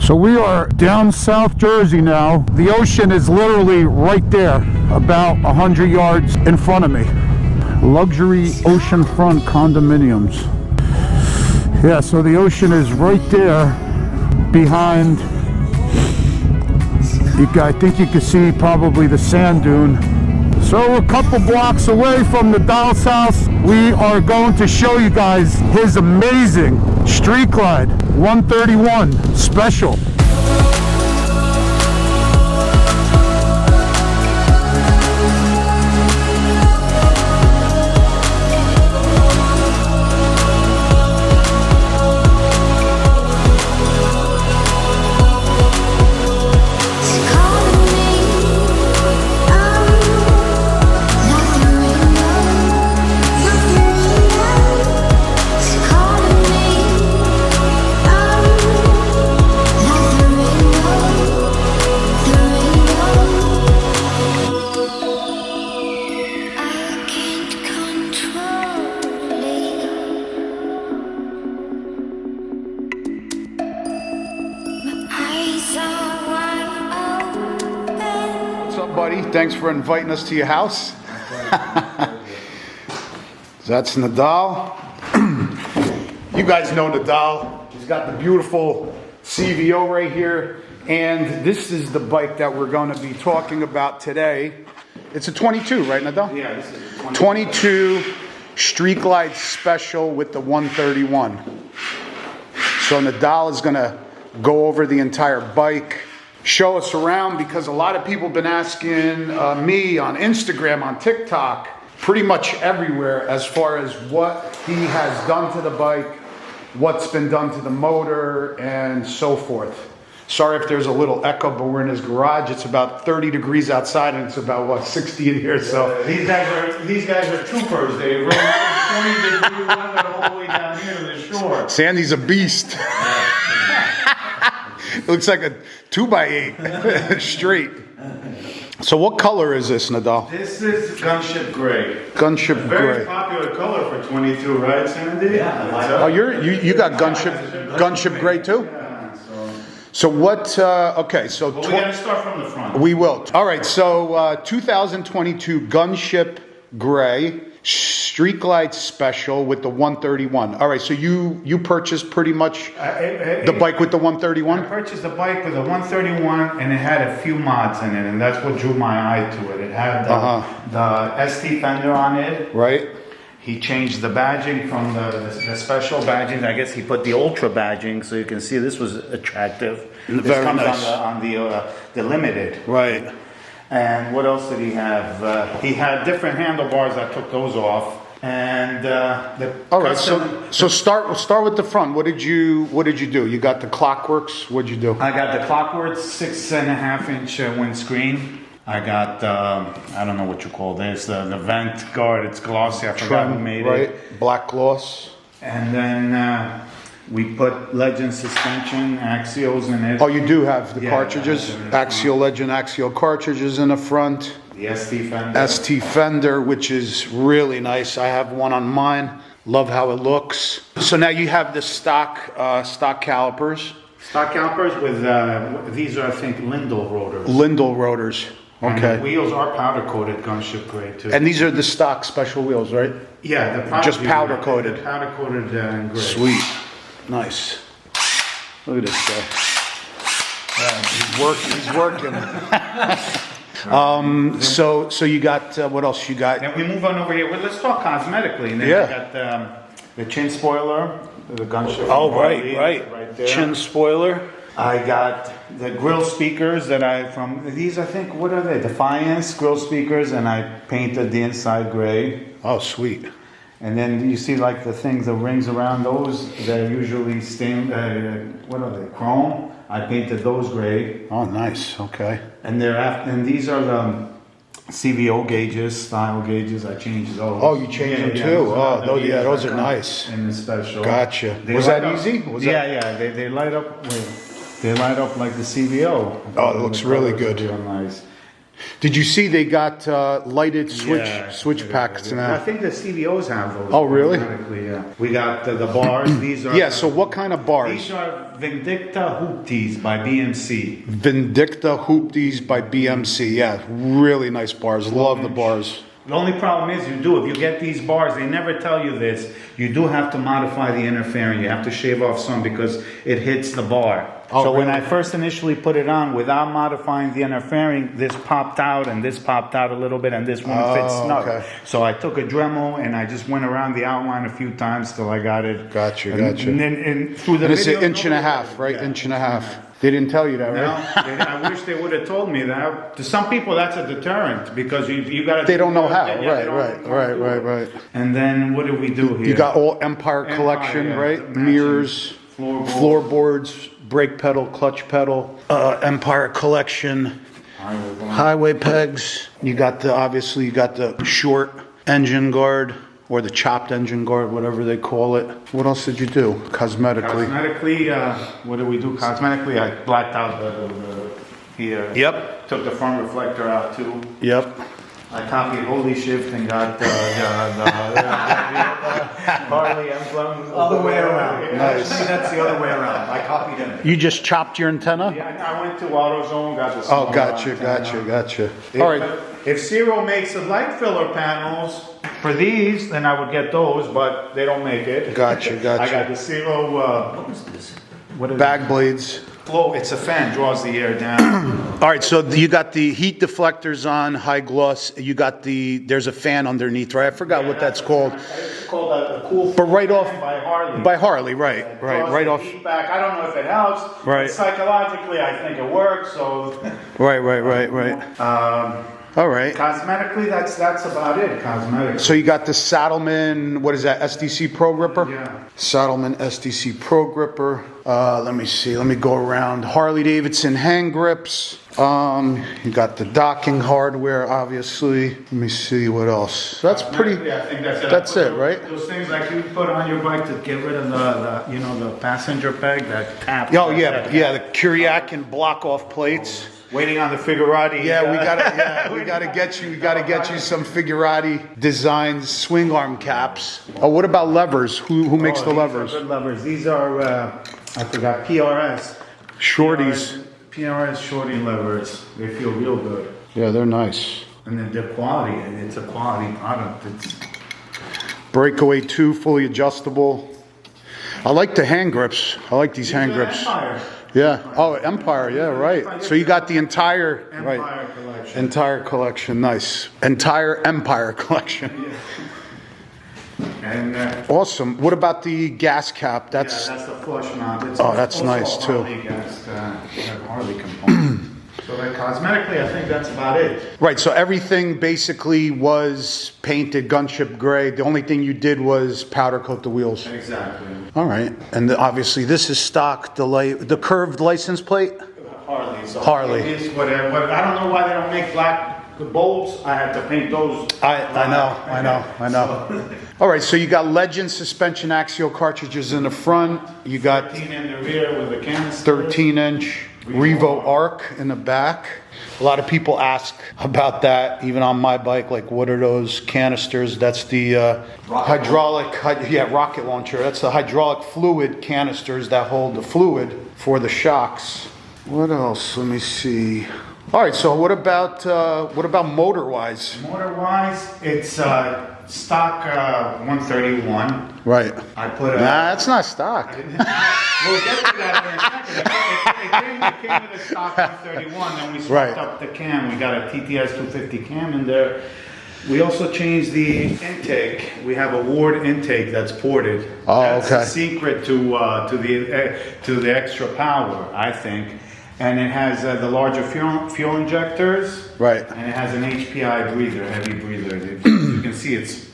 So we are down South Jersey now. The ocean is literally right there, about 100 yards in front of me. Luxury oceanfront condominiums. Yeah, so the ocean is right there behind. I think you can see probably the sand dune. So we're a couple blocks away from Nedal's house. We are going to show you guys his amazing Street Glide 131 Special. Buddy, thanks for inviting us to your house. That's Nedal. You guys know Nedal. He's got the beautiful CVO right here, and this is the bike that we're going to be talking about today. It's a 22, right, Nedal? Yeah, this is a 22 Street Glide Special with the 131. So Nedal is going to go over the entire bike, show us around, because a lot of people have been asking me on Instagram, on TikTok, pretty much everywhere, as far as what he has done to the bike, what's been done to the motor, and so forth. Sorry if there's a little echo, but we're in his garage. It's about 30 degrees outside, and it's about, what, 60 in here, so. These guys are troopers. They run 20 degree weather all the way down here to the shore. Sandy's a beast. It looks like a 2x8 straight. So what color is this, Nedal? This is Gunship Gray. Gunship Very Gray. popular color for 22, right, Sandy? Yeah. Oh, you got Gunship Gray too? Yeah. So what? Okay, so But we got to start from the front. we will. All right. So 2022 Gunship Gray Street Glide Special with the 131. All right. So you purchased pretty much the bike with the 131. I purchased the bike with a 131, and it had a few mods in it, and that's what drew my eye to it. It had the ST fender on it. Right. He changed the badging from the special badging. I guess he put the ultra badging, so you can see this was attractive. This Very comes nice. on the limited. Right. And what else did he have? He had different handlebars. I took those off. And All right. So start with the front. What did you do? You got the Clockworks. What'd you do? I got the Clockwork 6.5-inch windscreen. I got I don't know what you call this, the vent guard. It's glossy. I forgot who made it. Black gloss. And then we put Legend suspension axials in it. Oh, you do have the cartridges, yeah, axial Legend axial cartridges in the front. The ST fender. ST fender, which is really nice. I have one on mine. Love how it looks. So now you have the stock calipers. Stock calipers with these are, I think, Lindell rotors. Lindell rotors. And Okay. the wheels are powder coated Gunship Gray too. And these are the stock special wheels, right? Yeah, the Just powder coated. Powder coated and gray. Sweet. Nice. Look at this guy. He's working. So you got what else you got? Then we move on over here. Well, let's talk cosmetically. And then Yeah. we got the chin spoiler, the Gunship. Oh, Harley, right. there. Chin spoiler. I got the grill speakers that these I think, what are they? Defiance grill speakers, and I painted the inside gray. Oh, sweet. And then you see like the things, the rings around those, they're usually stained, what are they, chrome? I painted those gray. Oh, nice. Okay. And these are the CVO gauges, style gauges. I changed those. Oh, you changed them too. Those are nice. In the special. Gotcha. They Was light that up. easy? They light up. They light up like the CVO. Oh, it looks really good. Real nice. Did you see they got lighted Yeah, switch packs I now? think the CVOs have those. Oh, really? automatically, yeah. We got the bars. These are Yeah, so what kind of bars? These are Vindicta Hoop Tees by BMC. Vindicta Hoopties by BMC. Yeah, really nice bars. Love the bars. The only problem is if you get these bars, they never tell you this, you do have to modify the interfering. You have to shave off some because it hits the bar. Oh, so when really? I first initially put it on without modifying the interfering, this popped out and this popped out a little bit and this one fits snug. Okay. So I took a Dremel and I just went around the outline a few times till I got it. Gotcha. And then through the And it's video, an inch and a half, right? Yeah. Inch and a half. They didn't tell you that, No, right? I wish they would have told me that. To some people, that's a deterrent because you got to. They don't know how. Right. And then what do we do here? You got all Empire collection, yeah, right? the matching Mirrors, floorboards. brake pedal, clutch pedal, Empire collection, highway pegs. You got the short engine guard or the chopped engine guard, whatever they call it. What else did you do cosmetically? Cosmetically, what do we do? Cosmetically, I blacked out the here. Yep. Took the front reflector out too. Yep. I copied Holy Shift and got the Harley emblem. Other way around. Nice. Actually, that's the other way around. I copied him. You just chopped your antenna? Yeah, I went to AutoZone, got the. Oh, small gotcha. antenna. All right. If Zero makes the light filler panels for these, then I would get those, but they don't make it. Gotcha. I got the Zero. What was this? What is Bag blades. Flow. It's a fan, draws the air down. All right, so you got the heat deflectors on, high gloss. You got there's a fan underneath, right? I forgot what that's called. It's called a cool. But right off by Harley. By Harley, right, Draws right the off. heat back. I don't know if it helps. Right. But psychologically, I think it works. So. Right. All right. Cosmetically, that's about it. Cosmetically. So you got the Saddleman, what is that, SDC Pro Gripper? Yeah. Saddleman SDC Pro Gripper. Let me see, let me go around. Harley Davidson hand grips. You got the docking hardware, obviously. Let me see what else. That's pretty, I think that's it. that's it, right? Those things like you put on your bike to get rid of the passenger peg that tap. Oh, yeah, the Kuriak and block off plates. Waiting on the Figurati. Yeah, we gotta get you some Figurati designs swing arm caps. Oh, what about levers? Who makes the levers? Good levers. These are I forgot PRS. Shorties. PRS shorty levers. They feel real good. Yeah, they're nice. And then the quality, and it's a quality product. It's Breakaway 2, fully adjustable. I like the hand grips. I like these hand grips. Empire. Yeah. Oh, Empire. Yeah, right. So you got the entire Collection. entire collection. Nice. Entire Empire collection. And Awesome. What about the gas cap? that's the flush mount. It's that's also nice, a too. Harley gas, Harley component. So like cosmetically, I think that's about it. Right. So everything basically was painted gunship gray. The only thing you did was powder coat the wheels. Exactly. All right. And obviously this is stock. The curved license plate. Harley. So Harley. It is whatever. I don't know why they don't make black bulbs. I had to paint those. I know. All right, so you got Legend suspension axial cartridges in the front. You got 13 in the rear with a canister. 13-inch Revo Arc in the back. A lot of people ask about that, even on my bike, like what are those canisters? That's the rocket launcher. That's the hydraulic fluid canisters that hold the fluid for the shocks. What else? Let me see. All right, so what about motor-wise? Motor-wise, it's stock 131. Right. I put a. Nah, that's not stock. We'll get to that in a second. It came with a stock 131, then we swapped up the cam. We got a TTS 250 cam in there. We also changed the intake. We have a Ward intake that's ported. Oh, that's okay. the secret to the extra power, I think. And it has the larger fuel injectors. Right. And it has an HPI breather, heavy breather. You can see it's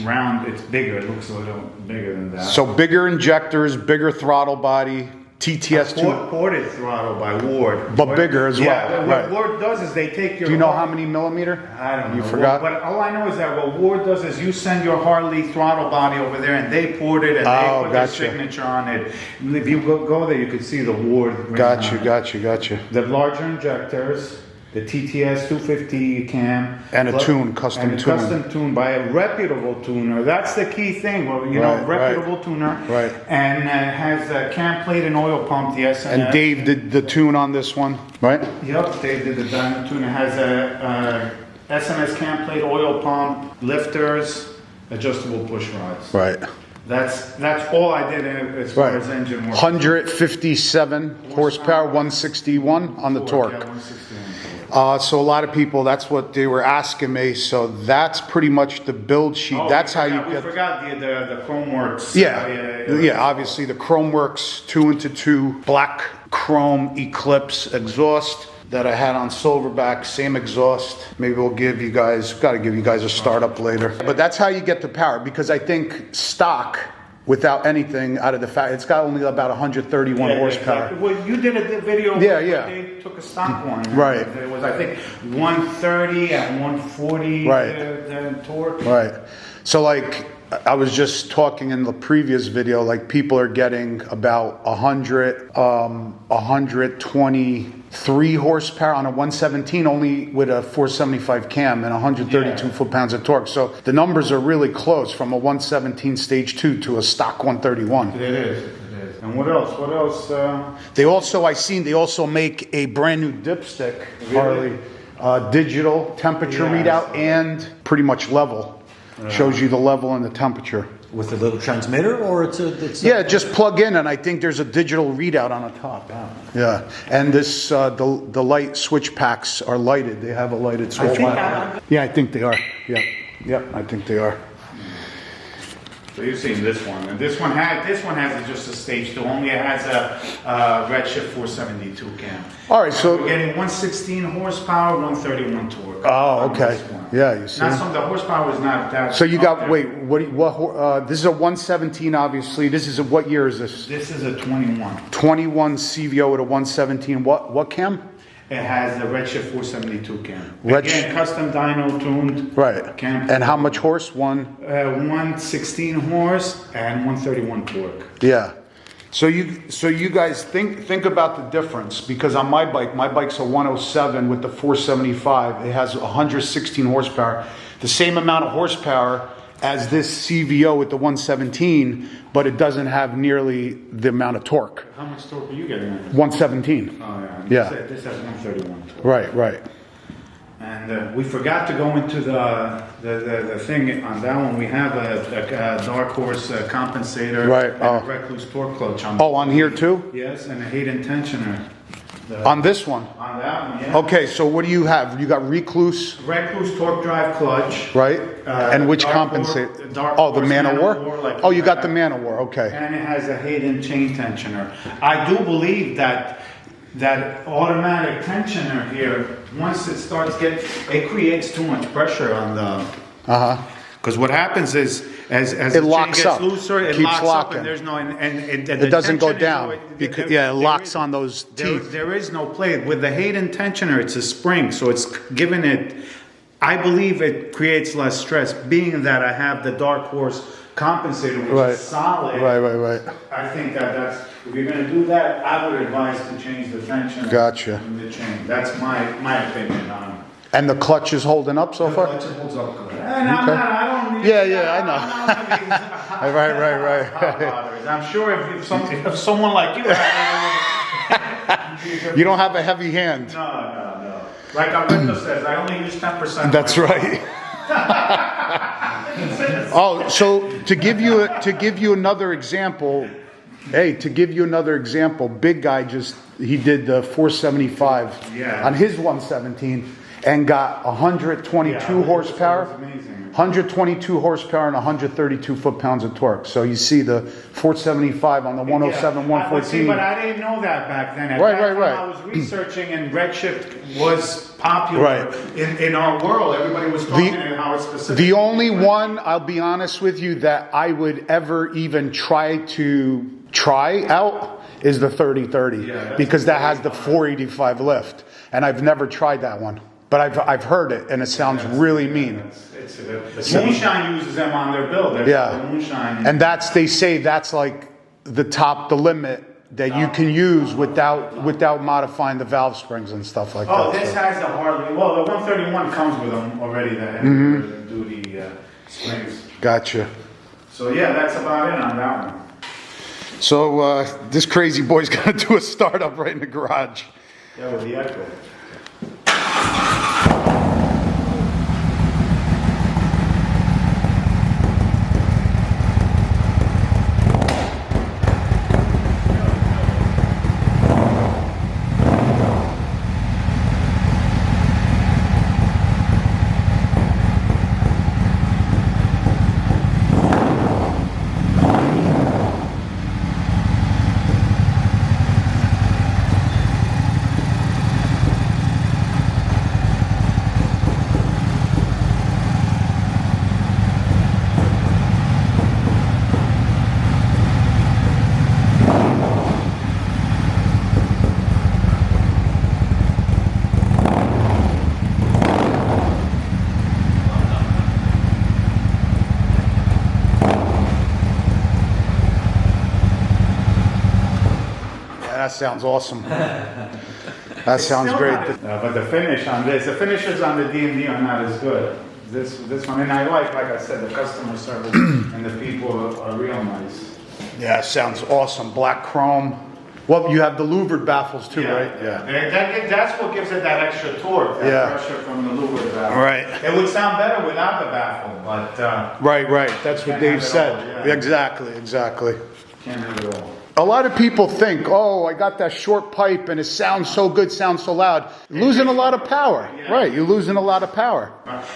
round, it's bigger. It looks a little bigger than that. So bigger injectors, bigger throttle body, TTS 2. Ported throttle by Ward. But bigger as well. Yeah, what Right. Ward does is they take your... Do you know how many millimeter? I don't know. You forgot? But all I know is that what Ward does is you send your Harley throttle body over there and they port it and they put their signature on it. If you go there, you can see the Ward. Gotcha. The larger injectors. the TTS 250 cam. And a but- tune, custom and a tune. Custom tune by a reputable tuner. That's the key thing. Well, you know, Right, right. reputable tuner. Right. And has a cam plate and oil pump, the SNS. And Dave did the tune on this one, right? Yep, Dave did the diamond tuner. Has a SMS cam plate, oil pump, lifters, adjustable push rods. Right. That's all I did as far Right. as engine work. 157 horsepower, 161 on the Yeah, torque. 161. So a lot of people, that's what they were asking me. So that's pretty much the build sheet. Oh, That's we how you forgot- get. We forgot the chrome works. Yeah, obviously the Chromeworks 2-into-2 black chrome Eclipse exhaust that I had on Silverback, same exhaust. Maybe we'll give you guys, got to give you guys a startup later. But that's how you get the power, because I think stock, without anything out of the fact, it's got only about 131 horsepower. Exactly. Well, you did a video. Yeah, where yeah. They took a stock one. Right. It was, I think, 130 and 140. Right. The torque. Right. So like I was just talking in the previous video, like people are getting about 123 horsepower on a 117 only with a 475 cam and 132 foot-pounds of torque. So the numbers are really close from a 117 stage 2 to a stock 131. It is. And what else? What else? They also, they also make a brand new dipstick, Harley, digital temperature Yeah, readout and pretty much level. Shows you the level and the temperature. With a little transmitter, or it's Yeah, just plug in, and I think there's a digital readout on the top. Yeah, and this the light switch packs are lighted. They have a lighted switch pack. Yeah, I think they are. Yeah, I think they are. So you've seen this one, and this one has just a stage 2. Only it has a Redshift 472 cam. All right, so We're getting 116 horsepower, 131 torque. oh, on okay, this one. yeah, you see. Not some, the horsepower is not that. So you up got there. what? This is a 117, obviously. This is what year is this? This is a 21. 21 CVO with a 117. What cam? It has the Redshift 472 cam. Red- Again, custom dyno tuned. Right. Cam. And how much horse? 116 horse and 131 torque. Yeah. So you guys think about the difference, because on my bike's a 107 with the 475. It has 116 horsepower, the same amount of horsepower as this CVO with the 117, but it doesn't have nearly the amount of torque. How much torque are you getting on this? 117. Oh, Yeah. This has 131 torque. Right. And we forgot to go into the thing on that one. We have a Dark Horse compensator, Right, and oh. a Recluse torque clutch on. Oh, on here too? Yes, and a Hayden tensioner. On this one? On that one, yeah. Okay, so what do you have? You got Recluse, Recluse torque drive clutch. right? And which Dark compensate? Horse- Dark Oh, the Horse Man of War? like Oh, you got that. the Man of War, okay. And it has a Hayden chain tensioner. I do believe that automatic tensioner here, once it starts it creates too much pressure on the. Because what happens is, as the chain locks gets up. looser, it Keeps locks up, locking. and there's no, and It the doesn't go tension is down, always- because, there- yeah, it there locks is- on those teeth. There is no play. With the Hayden tensioner, it's a spring, so it's giving it, I believe it creates less stress, being that I have the Dark Horse compensator, which Right. is solid. Right. I think that's, if you're gonna do that, I would advise to change the tension. Gotcha. in the chain. That's my opinion on it. And the clutch is holding up so far? And I'm Okay. not, I don't. Yeah, I know. I'm Right. I'm sure if someone like you You don't have a heavy hand. No. Like our window says, I only use 10%. That's right. Oh, so to give you another example, Big Guy he did the 475 Yeah. on his 117 and got 122 horsepower. That's amazing. 122 horsepower and 132 foot-pounds of torque. So you see the 475 on the 107, Yeah. 114. But I didn't know that back then. At Right, that time, right. I was researching, and Redshift was popular Right. in our world. Everybody was talking about how it's specific. The only one, I'll be honest with you, that I would ever even try out is the 3030, Yeah, because that has the 485 lift, and I've never tried that one, but I've heard it, and it sounds really mean. Moonshine uses them on their build. Yeah. Moonshine. And they say that's like the limit that you can use without modifying the valve springs and stuff like Oh, that. this So. has the Harley. Well, the 131 comes with them already. The heavy duty springs. Gotcha. So yeah, that's about it on that one. So this crazy boy's gonna do a startup right in the garage. Yeah, with the Echo. That sounds awesome. That sounds Still great. not but the finish on this, the finishes on the DMD are not as good. This one, and I like I said, the customer service and the people are real nice. Yeah, sounds awesome. Black chrome. Well, you have the louvered baffles too, right? That's what gives it that extra torque, that pressure from the louvered baffle. Right. It would sound better without the baffle, but Right. That's what Can't Dave have it said. all, yeah. Exactly. can't have it all. A lot of people think, oh, I got that short pipe and it sounds so good, sounds so loud. You're losing a lot of power. Yeah. Right, you're losing a lot of power.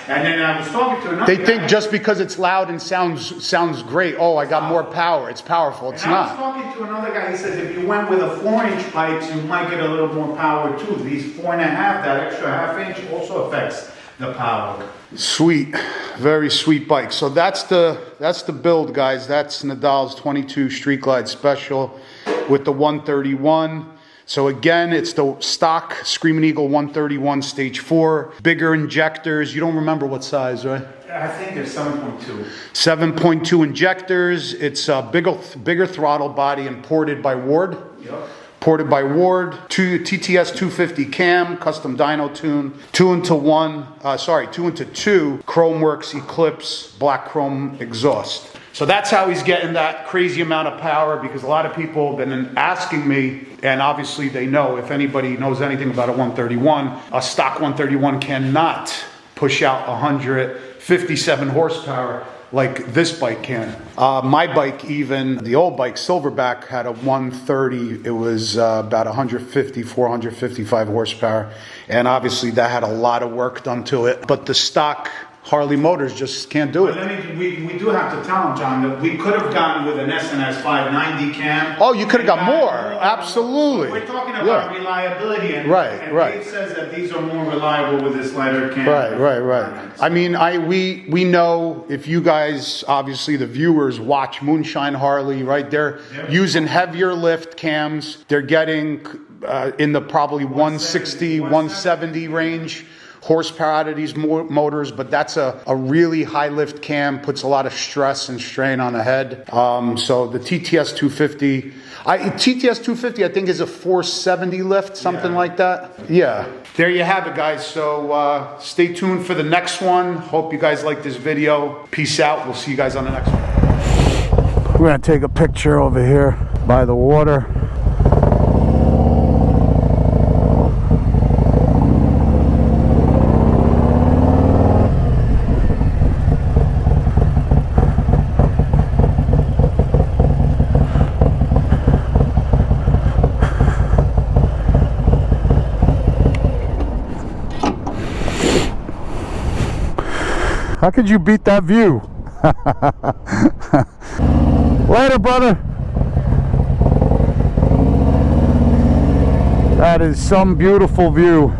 And then I was talking to another They guy. think just because it's loud and sounds great, oh, I got more power. It's powerful. It's And I was not. talking to another guy, he says if you went with a 4-inch pipes, you might get a little more power too. These 4.5, that extra half-inch also affects the power. Sweet, very sweet bike. So that's the build, guys. That's Nedal's 22 Street Glide Special with the 131. So again, it's the stock Screaming Eagle 131 Stage 4. Bigger injectors. You don't remember what size, right? I think there's 7.2. 7.2 injectors. It's a bigger throttle body and ported by Ward. Yep. Ported by Ward, TTS 250 cam, custom dyno tune, 2-into-2, Chromeworks Eclipse, black chrome exhaust. So that's how he's getting that crazy amount of power, because a lot of people have been asking me, and obviously they know, if anybody knows anything about a 131, a stock 131 cannot push out 157 horsepower like this bike can. My bike, even the old bike, Silverback, had a 130. It was about 455 horsepower. And obviously that had a lot of work done to it. But the stock Harley motors just can't do But it. we do have to tell him, John, that we could have gone with an SNS 590 cam. Oh, you could have got more. Absolutely. We're talking about Yeah. reliability, and Right. Dave says that these are more reliable with this lighter cam. Right. I mean, we know, if you guys, obviously the viewers, watch Moonshine Harley, right? They're using heavier lift cams. They're getting in the probably 160, 170 range horsepower out of these motors, but that's a really high lift cam, puts a lot of stress and strain on the head. So the TTS 250, TTS 250 I think is a 470 lift, something like that. Yeah. There you have it, guys. So stay tuned for the next one. Hope you guys like this video. Peace out. We'll see you guys on the next one. We're gonna take a picture over here by the water. How could you beat that view? Later, brother. That is some beautiful view.